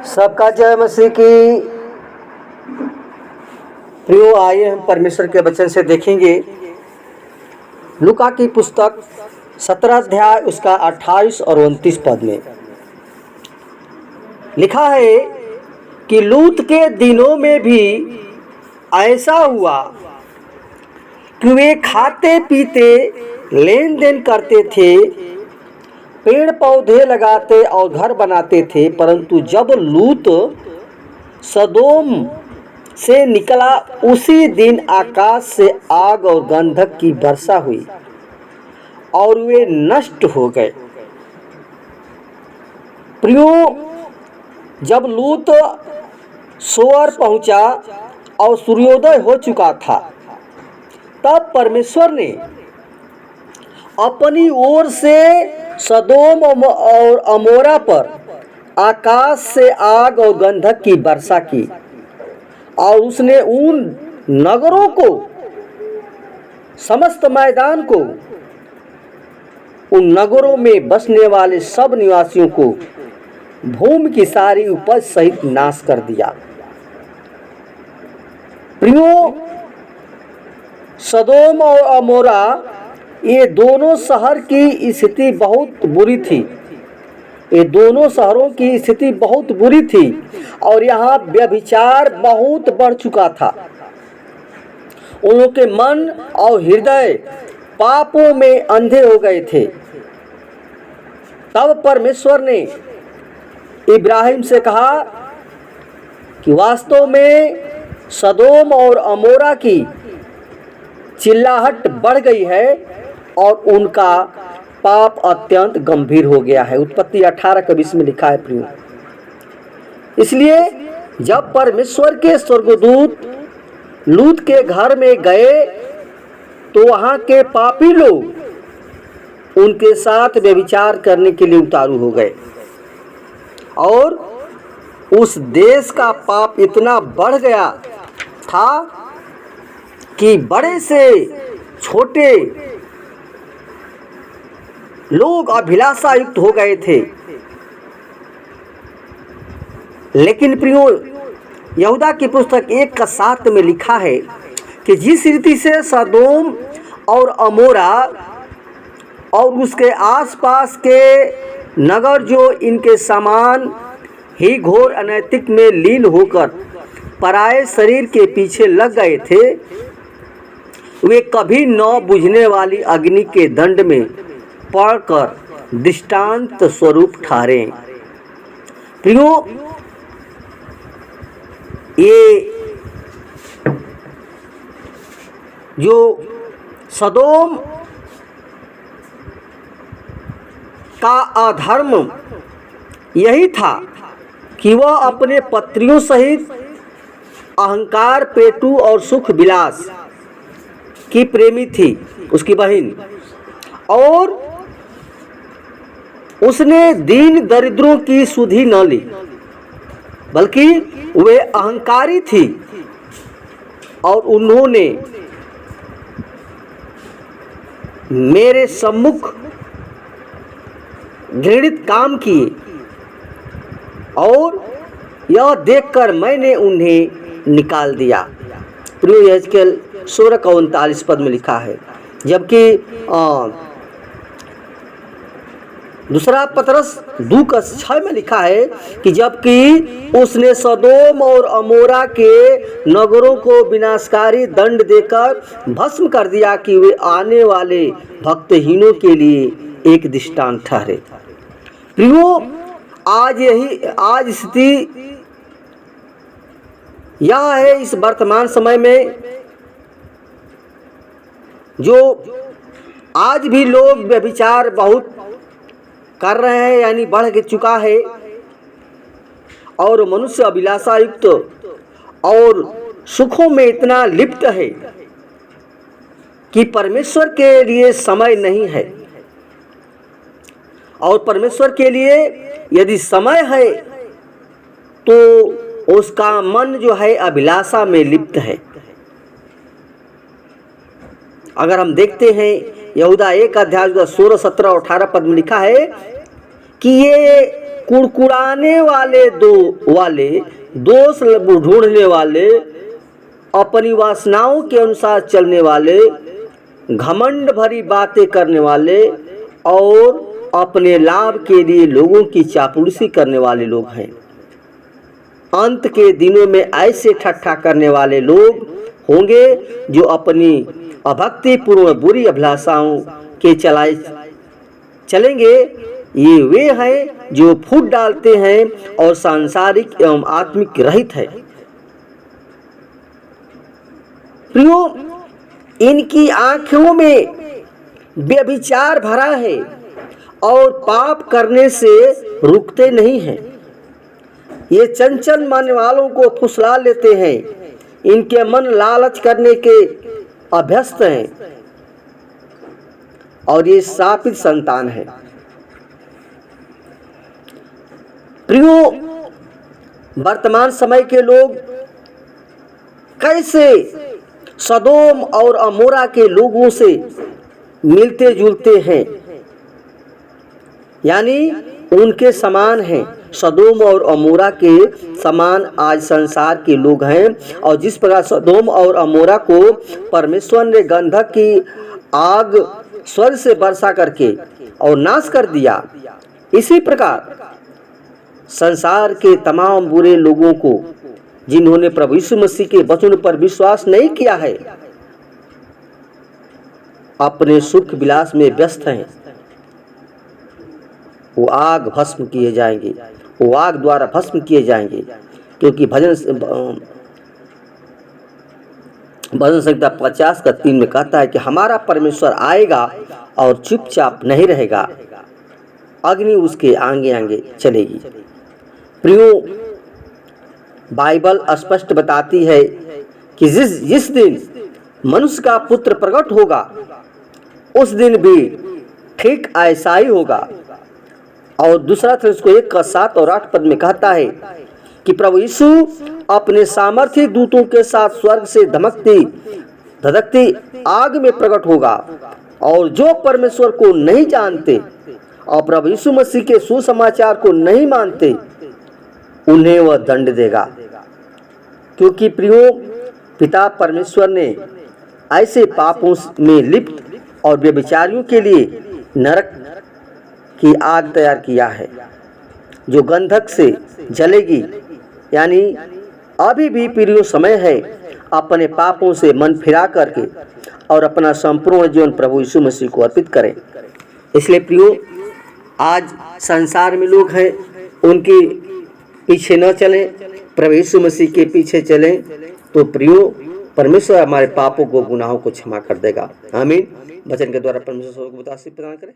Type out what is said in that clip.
सबका जय मसीह की। प्रियो, आइए हम परमेश्वर के वचन से देखेंगे लूका की पुस्तक 17 अध्याय उसका 28 और 29 पद में लिखा है कि लूत के दिनों में भी ऐसा हुआ कि वे खाते पीते लेन देन करते थे, पेड़ पौधे लगाते और घर बनाते थे। परंतु जब लूत सदोम से निकला, उसी दिन आकाश से आग और गंधक की वर्षा हुई और वे नष्ट हो गए। प्रियो, जब लूत सोअर पहुंचा और सूर्योदय हो चुका था, तब परमेश्वर ने अपनी ओर से सदोम और अमोरा पर आकाश से आग और गंधक की वर्षा की और उसने उन नगरों को, समस्त मैदान को, उन नगरों में बसने वाले सब निवासियों को भूमि की सारी उपज सहित नाश कर दिया। प्रियो, सदोम और अमोरा ये दोनों शहर की स्थिति बहुत बुरी थी। ये दोनों शहरों की स्थिति बहुत बुरी थी और यहाँ व्यभिचार बहुत बढ़ चुका था। उन लोगों के मन और हृदय पापों में अंधे हो गए थे। तब परमेश्वर ने इब्राहिम से कहा कि वास्तव में सदोम और अमोरा की चिल्लाहट बढ़ गई है और उनका पाप अत्यंत गंभीर हो गया है। उत्पत्ति 18:20 में लिखा है। प्रियो, इसलिए जब परमेश्वर के स्वर्गदूत लूत के घर में गए तो वहां के पापी लोग उनके साथ व्यभिचार करने के लिए उतारू हो गए और उस देश का पाप इतना बढ़ गया था कि बड़े से छोटे लोग अभिलाषा युक्त हो गए थे। लेकिन प्रियो, यहूदा की पुस्तक 1:7 में लिखा है कि जिस रीति से सदोम और अमोरा और उसके आसपास के नगर जो इनके समान ही घोर अनैतिक में लीन होकर पराये शरीर के पीछे लग गए थे, वे कभी न बुझने वाली अग्नि के दंड में पड़कर दृष्टांत स्वरूप ठहरे। प्रियो, ये जो सदोम का अधर्म यही था कि वह अपने पत्नियों सहित अहंकार, पेटू और सुख विलास की प्रेमी थी, उसकी बहन, और उसने दीन दरिद्रों की सुधि न ली, बल्कि वे अहंकारी थी और उन्होंने मेरे सम्मुख घृणित काम किए और यह देखकर मैंने उन्हें निकाल दिया। प्रियो, यहेजकेल 16:39 पद में लिखा है। जबकि दूसरा पतरस 2:6 में लिखा है कि जबकि उसने सदोम और अमोरा के नगरों को विनाशकारी दंड देकर भस्म कर दिया कि वे आने वाले भक्तहीनों के लिए एक दृष्टांत ठहरे। प्रियो, आज स्थिति यह है इस वर्तमान समय में, जो आज भी लोग व्यभिचार बहुत कर रहे हैं, यानी बढ़ चुका है और मनुष्य अभिलाषा युक्त और सुखों में इतना लिप्त है कि परमेश्वर के लिए समय नहीं है। और परमेश्वर के लिए यदि समय है तो उसका मन जो है अभिलाषा में लिप्त है। अगर हम देखते हैं यहूदा 1:16, 17 और 18 पद में लिखा है कि ये कुड़कुड़ाने वाले दोष ढूंढने वाले, अपनी वासनाओं के अनुसार चलने वाले, घमंड भरी बातें करने वाले और अपने लाभ के लिए लोगों की चापलूसी करने वाले लोग हैं। अंत के दिनों में ऐसे ठट्ठा करने वाले लोग होंगे जो अपनी अभक्तिपूर्ण बुरी अभिलाषाओं के चलाए चलेंगे। ये वे हैं जो फूट डालते हैं और सांसारिक एवं आत्मिक रहित है। प्रियो, इनकी आंखों में व्यभिचार भरा है और पाप करने से रुकते नहीं हैं। ये चंचल मन वालों को फुसला लेते हैं। इनके मन लालच करने के अभ्यस्त हैं और ये शापित संतान है। प्रियो, वर्तमान समय के लोग कैसे सदोम और अमोरा के लोगों से मिलते जुलते हैं, यानी उनके समान हैं। सदोम और अमोरा के समान आज संसार के लोग हैं। और जिस प्रकार सदोम और अमोरा को परमेश्वर ने गंधक की आग स्वर्ग से वर्षा करके और नाश कर दिया, इसी प्रकार संसार के तमाम बुरे लोगों को, जिन्होंने प्रभु यीशु मसीह के वचन पर विश्वास नहीं किया है, अपने सुख विलास में व्यस्त हैं, वो आग भस्म किए जाएंगे, वो आग द्वारा भस्म किए जाएंगे। क्योंकि भजन संहिता 50:3 में कहता है कि हमारा परमेश्वर आएगा और चुपचाप नहीं रहेगा, अग्नि उसके आगे आगे चलेगी। प्रियो, बाइबल स्पष्ट बताती है कि जिस दिन मनुष्य का पुत्र प्रकट होगा, उस दिन भी ठीक ऐसा ही होगा। और दूसरा उसको 1:7 और 8 पद में कहता है कि प्रभु यीशु अपने सामर्थी दूतों के साथ स्वर्ग से धधकती आग में प्रकट होगा, और जो परमेश्वर को नहीं जानते और प्रभु यीशु मसीह के सुसमाचार को नहीं मानते, उन्हें वह दंड देगा। क्योंकि प्रियो, पिता परमेश्वर ने ऐसे पापों में लिप्त और व्यभिचारियों के लिए नरक की आग तैयार किया है, जो गंधक से जलेगी। यानी अभी भी प्रियो समय है अपने पापों से मन फिरा करके और अपना संपूर्ण जीवन प्रभु यीशु मसीह को अर्पित करें। इसलिए प्रियो, आज संसार में लोग हैं, उनके पीछे न चलें, प्रभु यीशु मसीह के पीछे चलें, तो प्रियो परमेश्वर हमारे पापों को, गुनाहों को क्षमा कर देगा। आमीन। वचन के द्वारा परमेश्वर को आशीष प्रदान करें।